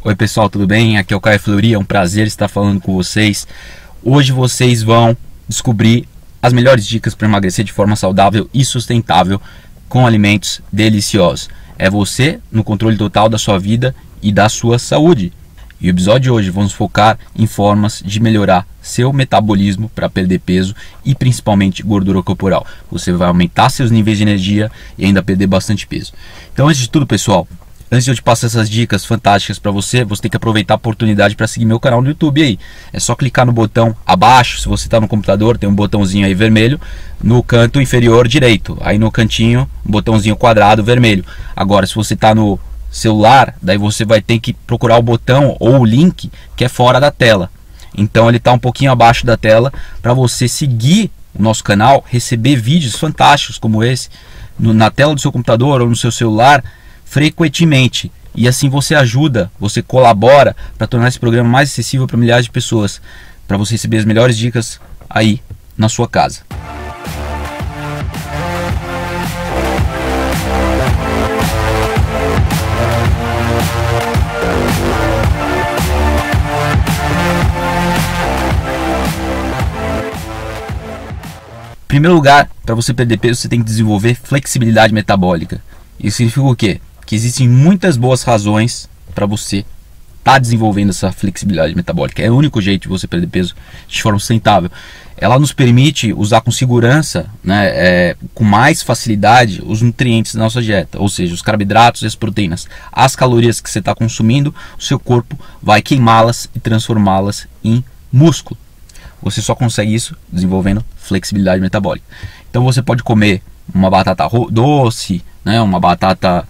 Oi pessoal, tudo bem? Aqui é o Caio Fleury, é um prazer estar falando com vocês. Hoje vocês vão descobrir as melhores dicas para emagrecer de forma saudável e sustentável com alimentos deliciosos. É você no controle total da sua vida e da sua saúde. E o episódio de hoje vamos focar em formas de melhorar seu metabolismo para perder peso e principalmente gordura corporal. Você vai aumentar seus níveis de energia e ainda perder bastante peso. Então, antes de tudo, pessoal, antes de eu te passar essas dicas fantásticas para você, você tem que aproveitar a oportunidade para seguir meu canal no YouTube aí. É só clicar no botão abaixo, se você está no computador, tem um botãozinho aí vermelho no canto inferior direito. Aí no cantinho, um botãozinho quadrado vermelho. Agora, se você está no celular, daí você vai ter que procurar o botão ou o link que é fora da tela. Então ele está um pouquinho abaixo da tela para você seguir o nosso canal, receber vídeos fantásticos como esse na tela do seu computador ou no seu celular frequentemente, e assim você ajuda, você colabora para tornar esse programa mais acessível para milhares de pessoas, para você receber as melhores dicas aí na sua casa. Em primeiro lugar, para você perder peso, você tem que desenvolver flexibilidade metabólica. Isso significa o quê? Que existem muitas boas razões para você estar desenvolvendo essa flexibilidade metabólica. É o único jeito de você perder peso de forma sustentável. Ela nos permite usar com segurança, com mais facilidade, os nutrientes da nossa dieta, ou seja, os carboidratos e as proteínas. As calorias que você está consumindo, o seu corpo vai queimá-las e transformá-las em músculo. Você só consegue isso desenvolvendo flexibilidade metabólica. Então você pode comer uma batata doce, uma batata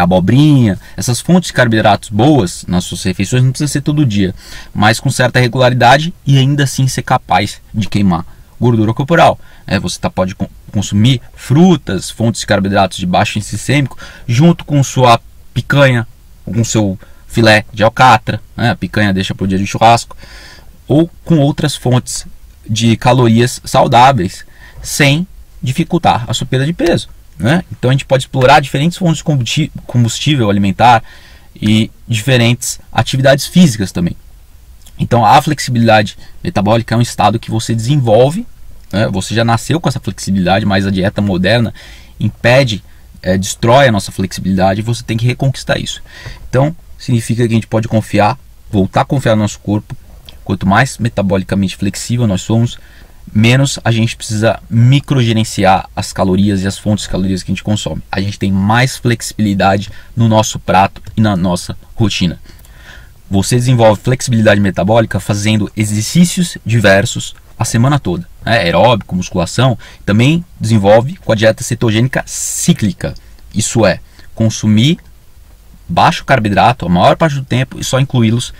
abobrinha, essas fontes de carboidratos boas nas suas refeições, não precisa ser todo dia, mas com certa regularidade e ainda assim ser capaz de queimar gordura corporal. Você pode consumir frutas, fontes de carboidratos de baixo índice glicêmico, junto com sua picanha, com seu filé de alcatra, a picanha deixa para o dia de churrasco, ou com outras fontes de calorias saudáveis, sem dificultar a sua perda de peso. Então a gente pode explorar diferentes fontes de combustível alimentar e diferentes atividades físicas também. Então a flexibilidade metabólica é um estado que você desenvolve, você já nasceu com essa flexibilidade, mas a dieta moderna impede, destrói a nossa flexibilidade e você tem que reconquistar isso. Então significa que a gente pode voltar a confiar no nosso corpo. Quanto mais metabolicamente flexível nós somos, menos a gente precisa microgerenciar as calorias e as fontes de calorias que a gente consome. A gente tem mais flexibilidade no nosso prato e na nossa rotina. Você desenvolve flexibilidade metabólica fazendo exercícios diversos a semana toda. Aeróbico, musculação, também desenvolve com a dieta cetogênica cíclica. Isso é, consumir baixo carboidrato a maior parte do tempo e só incluí-los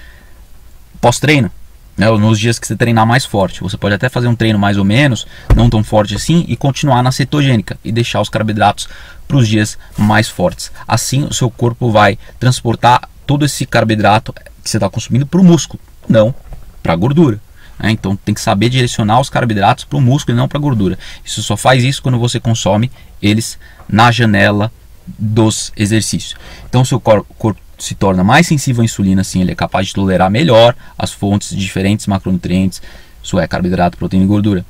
pós-treino. Nos dias que você treinar mais forte. Você pode até fazer um treino mais ou menos, não tão forte assim, e continuar na cetogênica e deixar os carboidratos para os dias mais fortes. Assim o seu corpo vai transportar todo esse carboidrato que você está consumindo para o músculo, não para a gordura. Então tem que saber direcionar os carboidratos para o músculo e não para a gordura. Isso só faz isso quando você consome eles na janela dos exercícios. Então o seu corpo se torna mais sensível à insulina, assim, ele é capaz de tolerar melhor as fontes de diferentes macronutrientes, isso é, carboidrato, proteína e gordura.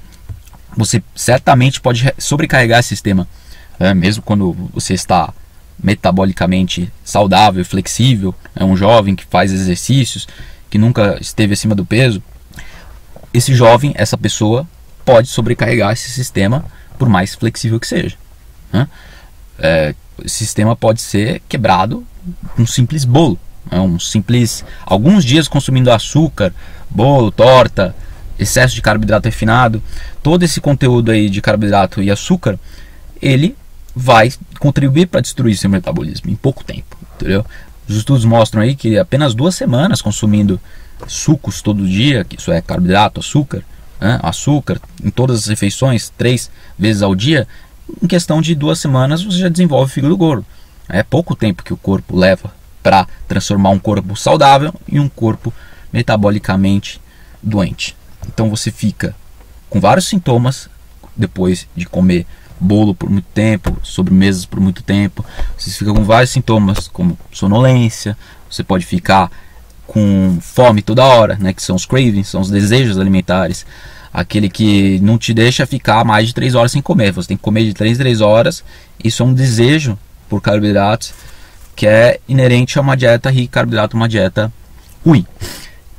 Você certamente pode sobrecarregar esse sistema, mesmo quando você está metabolicamente saudável e flexível, um jovem que faz exercícios, que nunca esteve acima do peso. Esse jovem, essa pessoa, pode sobrecarregar esse sistema por mais flexível que seja. Esse sistema pode ser quebrado com um simples bolo, alguns dias consumindo açúcar, bolo, torta, excesso de carboidrato refinado. Todo esse conteúdo aí de carboidrato e açúcar, ele vai contribuir para destruir seu metabolismo em pouco tempo, entendeu? Os estudos mostram aí que apenas 2 semanas consumindo sucos todo dia, que isso é carboidrato, açúcar em todas as refeições 3 vezes ao dia, em questão de 2 semanas você já desenvolve fígado gordo. É pouco tempo que o corpo leva para transformar um corpo saudável em um corpo metabolicamente doente. Então você fica com vários sintomas depois de comer bolo por muito tempo, sobremesas por muito tempo, você fica com vários sintomas como sonolência, você pode ficar com fome toda hora, né, que são os cravings, são os desejos alimentares, aquele que não te deixa ficar mais de 3 horas sem comer, você tem que comer de 3 em 3 horas, isso é um desejo por carboidratos que é inerente a uma dieta rica em carboidrato, uma dieta ruim.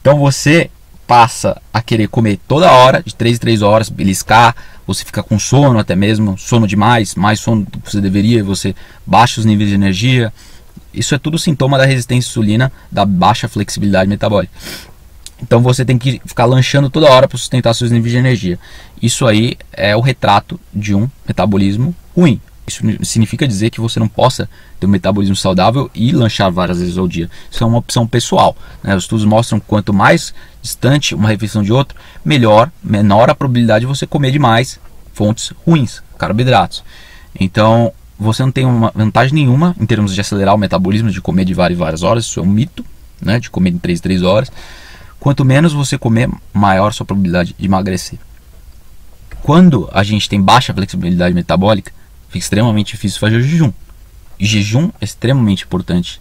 Então você passa a querer comer toda hora, de 3 em 3 horas, beliscar, você fica com sono até mesmo, sono demais, mais sono do que você deveria, você baixa os níveis de energia. Isso é tudo sintoma da resistência à insulina, da baixa flexibilidade metabólica. Então você tem que ficar lanchando toda hora para sustentar seus níveis de energia. Isso aí é o retrato de um metabolismo ruim. Isso significa dizer que você não possa ter um metabolismo saudável e lanchar várias vezes ao dia. Isso é uma opção pessoal, né? Os estudos mostram que quanto mais distante uma refeição de outra, menor a probabilidade de você comer demais fontes ruins, carboidratos. Então você não tem uma vantagem nenhuma em termos de acelerar o metabolismo, de comer de várias horas. Isso é um mito, né? De comer em 3 em 3 horas. Quanto menos você comer, maior a sua probabilidade de emagrecer. Quando a gente tem baixa flexibilidade metabólica, fica extremamente difícil fazer o jejum. E jejum é extremamente importante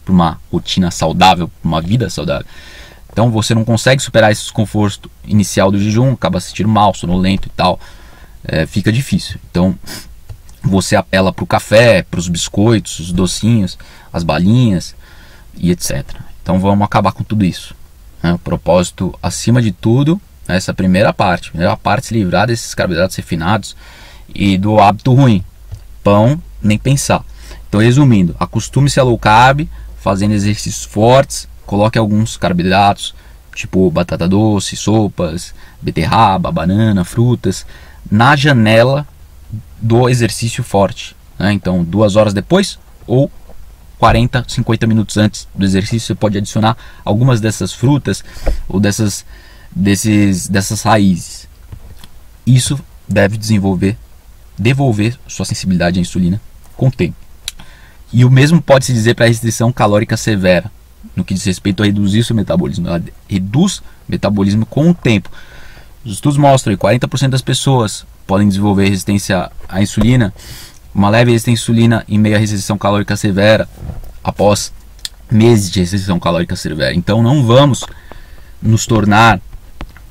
para uma rotina saudável, para uma vida saudável. Então você não consegue superar esse desconforto inicial do jejum, acaba se sentindo mal, sonolento e tal. Fica difícil. Então você apela para o café, para os biscoitos, os docinhos, as balinhas e etc. Então vamos acabar com tudo isso. O propósito, acima de tudo, é essa primeira parte. A primeira parte é se livrar desses carboidratos refinados e do hábito ruim. Pão, nem pensar. Então, resumindo, acostume-se a low carb, fazendo exercícios fortes, coloque alguns carboidratos, tipo batata doce, sopas, beterraba, banana, frutas, na janela do exercício forte, né? Então 2 horas depois ou 40, 50 minutos antes do exercício, você pode adicionar algumas dessas frutas ou dessas raízes. Isso deve devolver sua sensibilidade à insulina com o tempo. E o mesmo pode se dizer para a restrição calórica severa, no que diz respeito a reduzir seu metabolismo. Ela reduz o metabolismo com o tempo. Os estudos mostram que 40% das pessoas podem desenvolver resistência à insulina, uma leve resistência à insulina em meio à restrição calórica severa, após meses de restrição calórica severa. Então não vamos nos tornar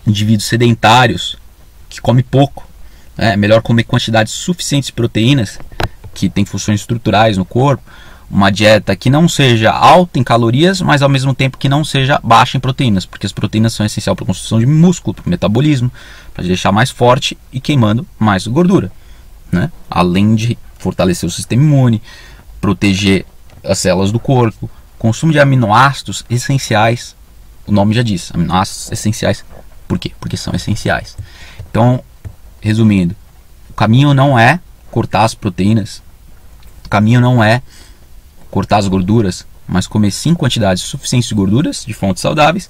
indivíduos sedentários que comem pouco. É melhor comer quantidades suficientes de proteínas, que têm funções estruturais no corpo, uma dieta que não seja alta em calorias, mas ao mesmo tempo que não seja baixa em proteínas, porque as proteínas são essenciais para a construção de músculo, para o metabolismo, para deixar mais forte e queimando mais gordura, né? Além de fortalecer o sistema imune, proteger as células do corpo, consumo de aminoácidos essenciais, o nome já diz, aminoácidos essenciais. Por quê? Porque são essenciais. Então, resumindo, o caminho não é cortar as proteínas, o caminho não é cortar as gorduras, mas comer sim quantidades suficientes de gorduras, de fontes saudáveis,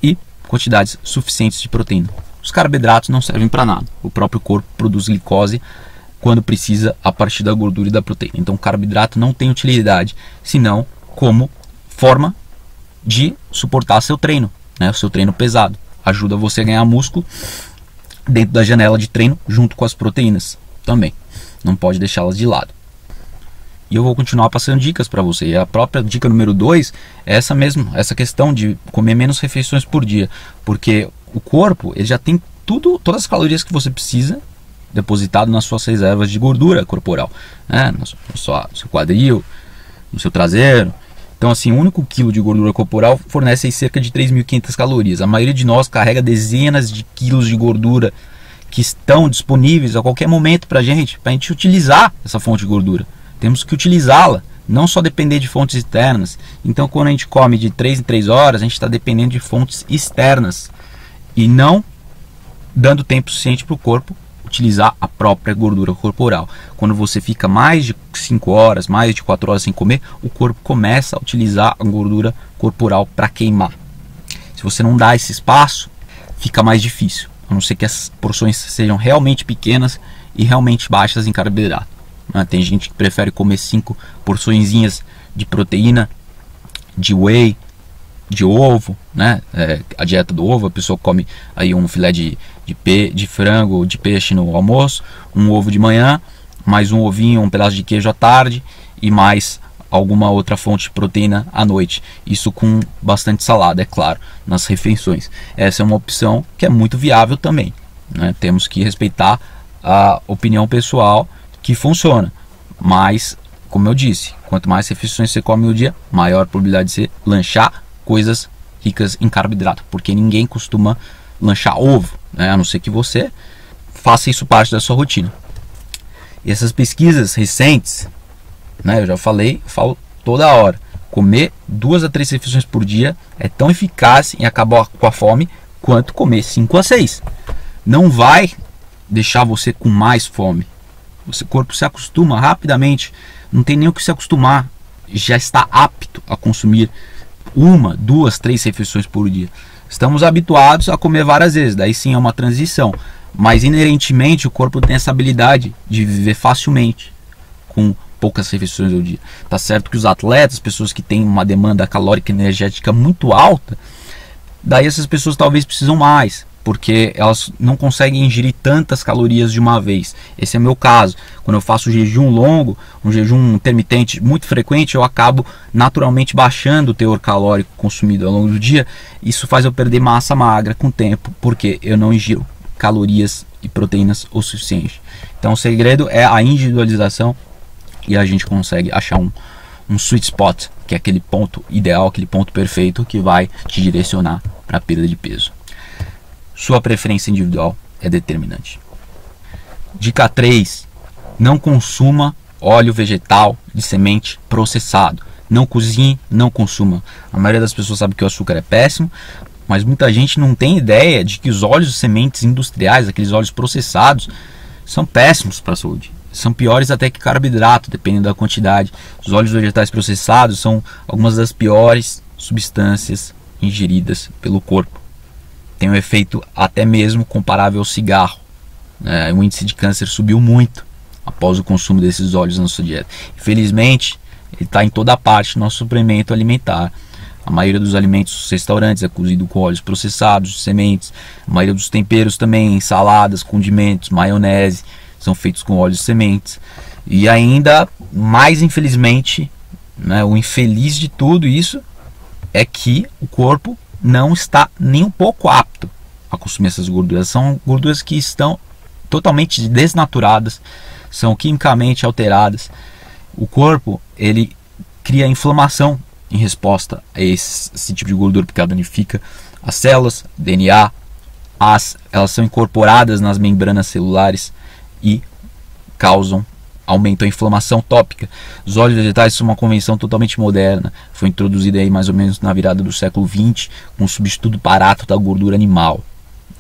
e quantidades suficientes de proteína. Os carboidratos não servem para nada. O próprio corpo produz glicose quando precisa a partir da gordura e da proteína. Então o carboidrato não tem utilidade, senão como forma de suportar seu treino, né? O seu treino pesado. Ajuda você a ganhar músculo dentro da janela de treino, junto com as proteínas também. Não pode deixá-las de lado. E eu vou continuar passando dicas para você. E a própria dica número 2 é essa mesmo, essa questão de comer menos refeições por dia. Porque o corpo ele já tem todas as calorias que você precisa depositado nas suas reservas de gordura corporal, né? No seu quadril, no seu traseiro. Então, assim, o único quilo de gordura corporal fornece aí cerca de 3.500 calorias. A maioria de nós carrega dezenas de quilos de gordura que estão disponíveis a qualquer momento para a gente utilizar essa fonte de gordura. Temos que utilizá-la, não só depender de fontes externas. Então, quando a gente come de 3 em 3 horas, a gente está dependendo de fontes externas e não dando tempo suficiente para o corpo utilizar a própria gordura corporal. Quando você fica mais de 5 horas, mais de 4 horas sem comer, o corpo começa a utilizar a gordura corporal para queimar. Se você não dá esse espaço, fica mais difícil, a não ser que as porções sejam realmente pequenas e realmente baixas em carboidrato. Tem gente que prefere comer 5 porçõezinhas de proteína, de whey, de ovo, né? A dieta do ovo, a pessoa come aí um filé de frango ou de peixe no almoço, um ovo de manhã, mais um ovinho, um pedaço de queijo à tarde e mais alguma outra fonte de proteína à noite. Isso com bastante salada, é claro, nas refeições. Essa é uma opção que é muito viável também, né? Temos que respeitar a opinião pessoal que funciona, mas, como eu disse, quanto mais refeições você come no dia, maior a probabilidade de você lanchar coisas ricas em carboidrato, porque ninguém costuma lanchar ovo, né? A não ser que você faça isso parte da sua rotina. E essas pesquisas recentes, né, eu já falei, falo toda hora, comer 2 a 3 refeições por dia é tão eficaz em acabar com a fome quanto comer 5 a 6. Não vai deixar você com mais fome. O corpo se acostuma rapidamente, não tem nem o que se acostumar, já está apto a consumir 1, 2, 3 refeições por dia. Estamos habituados a comer várias vezes, daí sim é uma transição, mas inerentemente o corpo tem essa habilidade de viver facilmente com poucas refeições ao dia. Tá certo que os atletas, pessoas que têm uma demanda calórica e energética muito alta, daí essas pessoas talvez precisam mais, porque elas não conseguem ingerir tantas calorias de uma vez. Esse é o meu caso. Quando eu faço jejum longo, um jejum intermitente muito frequente, eu acabo naturalmente baixando o teor calórico consumido ao longo do dia. Isso faz eu perder massa magra com o tempo, porque eu não ingiro calorias e proteínas o suficiente. Então o segredo é a individualização e a gente consegue achar um sweet spot, que é aquele ponto ideal, aquele ponto perfeito que vai te direcionar para a perda de peso. Sua preferência individual é determinante. Dica 3. Não consuma óleo vegetal de semente processado. Não cozinhe, não consuma. A maioria das pessoas sabe que o açúcar é péssimo, mas muita gente não tem ideia de que os óleos de sementes industriais, aqueles óleos processados, são péssimos para a saúde. São piores até que carboidrato, dependendo da quantidade. Os óleos vegetais processados são algumas das piores substâncias ingeridas pelo corpo. Tem um efeito até mesmo comparável ao cigarro. O índice de câncer subiu muito após o consumo desses óleos na sua dieta. Infelizmente, ele está em toda parte do nosso suplemento alimentar. A maioria dos alimentos dos restaurantes é cozido com óleos processados, sementes. A maioria dos temperos também, saladas, condimentos, maionese, são feitos com óleos de sementes. E ainda, mais infelizmente, o infeliz de tudo isso é que o corpo não está nem um pouco apto a consumir essas gorduras. São gorduras que estão totalmente desnaturadas, são quimicamente alteradas. O corpo, ele cria inflamação em resposta a esse tipo de gordura, porque ela danifica as células, DNA, elas são incorporadas nas membranas celulares e aumentam a inflamação tópica. Os óleos vegetais são uma convenção totalmente moderna, foi introduzida aí mais ou menos na virada do século XX, com um substituto barato da gordura animal.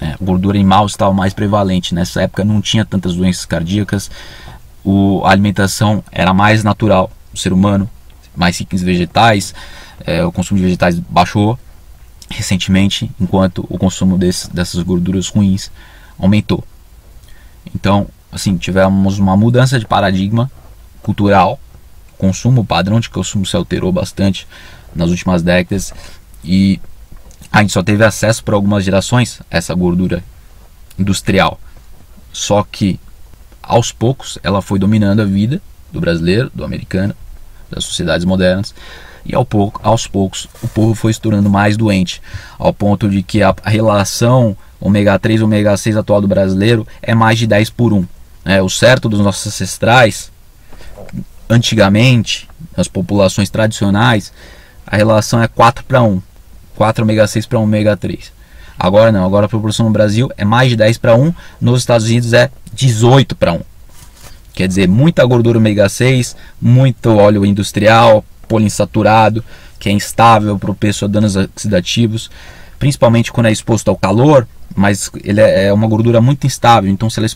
A gordura animal estava mais prevalente, nessa época não tinha tantas doenças cardíacas, a alimentação era mais natural do ser humano, mais rica em vegetais, o consumo de vegetais baixou recentemente, enquanto o consumo dessas gorduras ruins aumentou. Então, assim, tivemos uma mudança de paradigma cultural, o padrão de consumo se alterou bastante nas últimas décadas e a gente só teve acesso por algumas gerações a essa gordura industrial. Só que aos poucos ela foi dominando a vida do brasileiro, do americano, das sociedades modernas, e aos poucos o povo foi se tornando mais doente, ao ponto de que a relação ômega 3 e ômega 6 atual do brasileiro é mais de 10:1. O certo dos nossos ancestrais, antigamente, nas populações tradicionais, a relação é 4:1, 4 ômega 6 para 1 ômega 3. Agora não, agora a proporção no Brasil é mais de 10:1, nos Estados Unidos é 18:1. Quer dizer, muita gordura ômega 6, muito óleo industrial, poliinsaturado, que é instável, propenso a danos oxidativos, principalmente quando é exposto ao calor, mas ele é uma gordura muito instável, então se ela é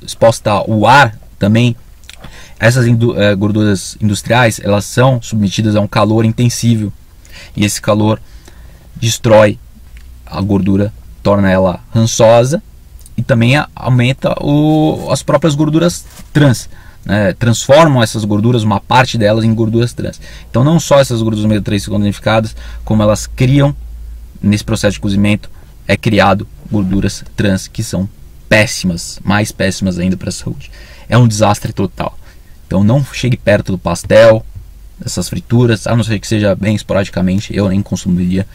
exposta ao ar também, essas gorduras industriais, elas são submetidas a um calor intensivo, e esse calor destrói a gordura, torna ela rançosa e também aumenta as próprias gorduras trans, transformam essas gorduras, uma parte delas, em gorduras trans. Então não só essas gorduras ômega 3 ficam danificadas, como elas criam, nesse processo de cozimento, é criado gorduras trans que são péssimas, mais péssimas ainda para a saúde. é um desastre total. Então não chegue perto do pastel, dessas frituras, a não ser que seja bem esporadicamente. Eu nem consumiria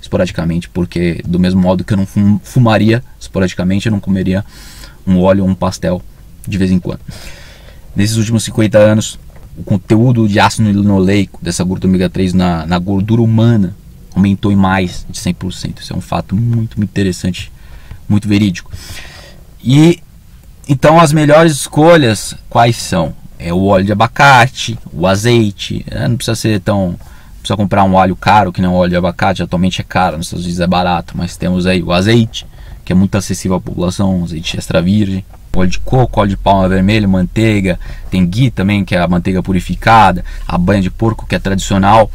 esporadicamente, porque do mesmo modo que eu não fumaria esporadicamente, eu não comeria um óleo ou um pastel de vez em quando. Nesses últimos 50 anos, o conteúdo de ácido linoleico dessa gordura ômega 3 na gordura humana aumentou em mais de 100%. Isso é um fato muito, muito interessante, muito verídico. E então as melhores escolhas quais são? É o óleo de abacate, o azeite, não precisa ser tão... precisa comprar um óleo caro, que não é o óleo de abacate, atualmente é caro, nos Estados Unidos é barato, mas temos aí o azeite, que é muito acessível à população, azeite extra virgem, óleo de coco, óleo de palma vermelha, manteiga, tem ghee também, que é a manteiga purificada, a banha de porco, que é tradicional,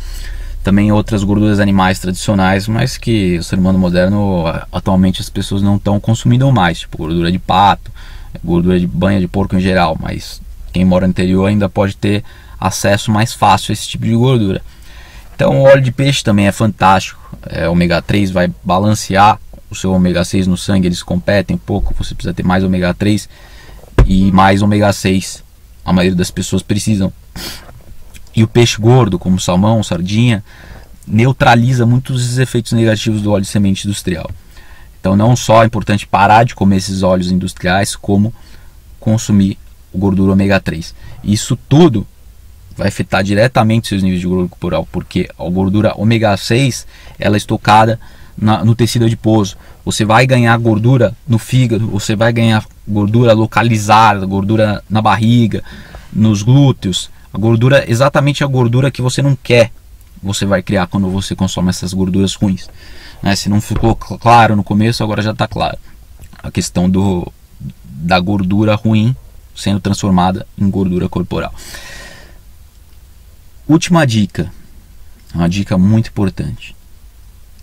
também outras gorduras animais tradicionais, mas que o ser humano moderno, atualmente as pessoas não estão consumindo mais, tipo gordura de pato, gordura de banha de porco em geral, mas quem mora no interior ainda pode ter acesso mais fácil a esse tipo de gordura. Então o óleo de peixe também é fantástico, ômega 3 vai balancear o seu ômega 6 no sangue, eles competem um pouco, você precisa ter mais ômega 3 e mais ômega 6, a maioria das pessoas precisam. E o peixe gordo, como salmão, sardinha, neutraliza muitos dos efeitos negativos do óleo de semente industrial. Então não só é importante parar de comer esses óleos industriais, como consumir gordura ômega 3. Isso tudo vai afetar diretamente seus níveis de gordura corporal, porque a gordura ômega 6 ela é estocada no tecido adiposo. Você vai ganhar gordura no fígado, você vai ganhar gordura localizada, gordura na barriga, nos glúteos. A gordura, exatamente a gordura que você não quer, você vai criar quando você consome essas gorduras ruins. Se não ficou claro no começo, agora já está claro. A questão da gordura ruim sendo transformada em gordura corporal. Última dica, uma dica muito importante: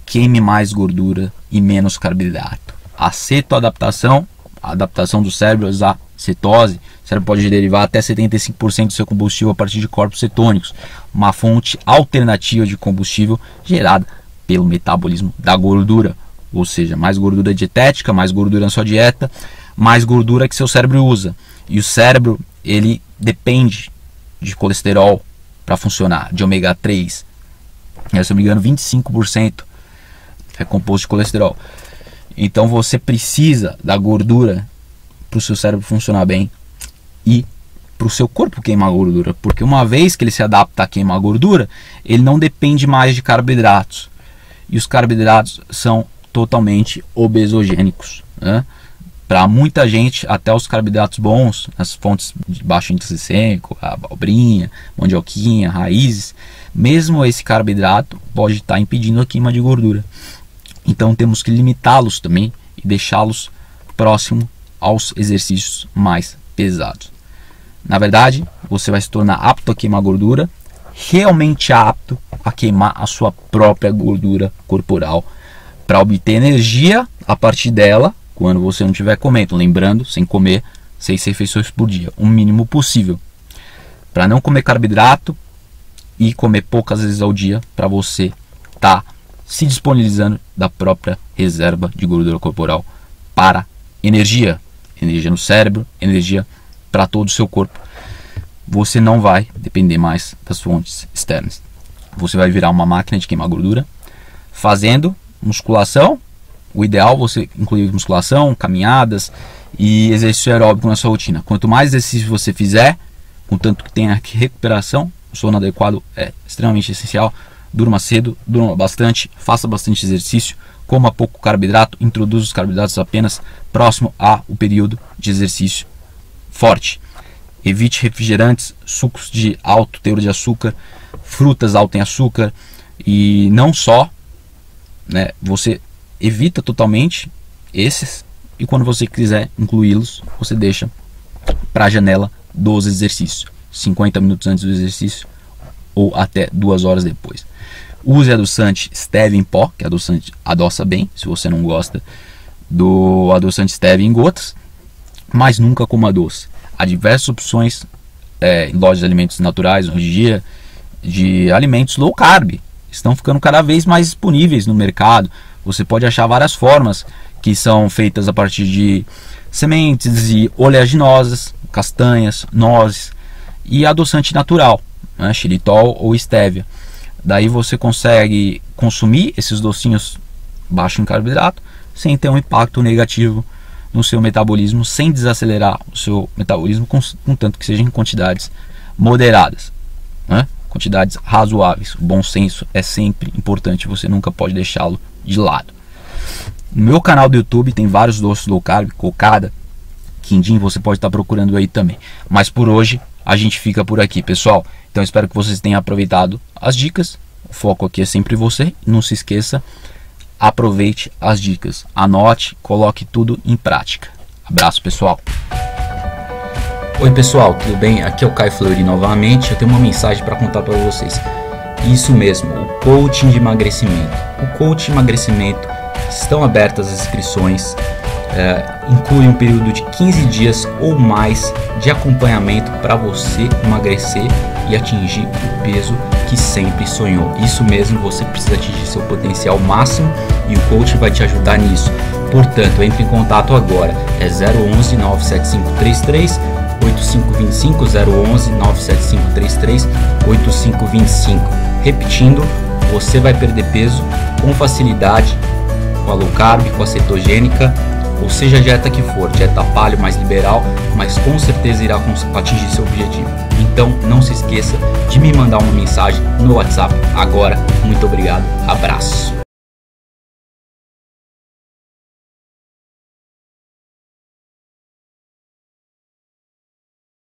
queime mais gordura e menos carboidrato. A cetoadaptação, a adaptação do cérebro a usar cetose, o cérebro pode derivar até 75% do seu combustível a partir de corpos cetônicos, uma fonte alternativa de combustível gerada pelo metabolismo da gordura. Ou seja, mais gordura dietética, mais gordura na sua dieta, mais gordura que seu cérebro usa. E o cérebro, ele depende de colesterol para funcionar, de ômega 3. Se eu não me engano, 25% é composto de colesterol. Então você precisa da gordura para o seu cérebro funcionar bem e para o seu corpo queimar gordura. Porque uma vez que ele se adapta a queimar gordura, ele não depende mais de carboidratos. E os carboidratos são totalmente obesogênicos, né? Para muita gente, até os carboidratos bons, as fontes de baixo índice glicêmico, a abobrinha, mandioquinha, raízes, mesmo esse carboidrato pode estar impedindo a queima de gordura. Então temos que limitá-los também e deixá-los próximo aos exercícios mais pesados. Na verdade, você vai se tornar apto a queimar gordura, realmente apto a queimar a sua própria gordura corporal, para obter energia a partir dela quando você não estiver comendo. Lembrando, sem comer 6 refeições por dia, o mínimo possível, para não comer carboidrato e comer poucas vezes ao dia, para você estar se disponibilizando da própria reserva de gordura corporal para energia no cérebro, energia para todo o seu corpo. Você não vai depender mais das fontes externas. Você vai virar uma máquina de queimar gordura fazendo musculação. O ideal é você incluir musculação, caminhadas e exercício aeróbico na sua rotina. Quanto mais exercício você fizer, contanto que tenha recuperação, o sono adequado é extremamente essencial. Durma cedo, durma bastante, faça bastante exercício, coma pouco carboidrato, introduza os carboidratos apenas próximo ao período de exercício forte. Evite refrigerantes, sucos de alto teor de açúcar, frutas altas em açúcar e não só, né, você evita totalmente esses e quando você quiser incluí-los, você deixa para a janela dos exercícios, 50 minutos antes do exercício ou até 2 horas depois. Use adoçante stevia em pó, que adoçante adoça bem, se você não gosta do adoçante stevia em gotas, mas nunca coma doce. Há diversas opções em lojas de alimentos naturais hoje em dia, de alimentos low carb, estão ficando cada vez mais disponíveis no mercado. Você pode achar várias formas que são feitas a partir de sementes e oleaginosas, castanhas, nozes e adoçante natural, né, xilitol ou estévia. Daí você consegue consumir esses docinhos baixo em carboidrato sem ter um impacto negativo no seu metabolismo, sem desacelerar o seu metabolismo, contanto que sejam em quantidades moderadas, né? Quantidades razoáveis. O bom senso é sempre importante, você nunca pode deixá-lo de lado. No meu canal do YouTube tem vários doces low carb, cocada, quindim, você pode estar procurando aí também. Mas por hoje a gente fica por aqui, pessoal. Então espero que vocês tenham aproveitado as dicas. O foco aqui é sempre você. Não se esqueça, aproveite as dicas, anote, coloque tudo em prática. Abraço, pessoal. Oi pessoal, tudo bem? Aqui é o Caio Fleury novamente. Eu tenho uma mensagem para contar para vocês. Isso mesmo, o coaching de emagrecimento. O coaching de emagrecimento, estão abertas as inscrições. Inclui um período de 15 dias ou mais de acompanhamento para você emagrecer e atingir o peso que sempre sonhou. Isso mesmo, você precisa atingir seu potencial máximo e o coach vai te ajudar nisso. Portanto, entre em contato agora. É 011 97533 8525, 011 97533 8525. Repetindo, você vai perder peso com facilidade com a low carb, com a cetogênica, ou seja a dieta que for, dieta paleo mais liberal, mas com certeza irá atingir seu objetivo. Então não se esqueça de me mandar uma mensagem no WhatsApp agora. Muito obrigado, abraço.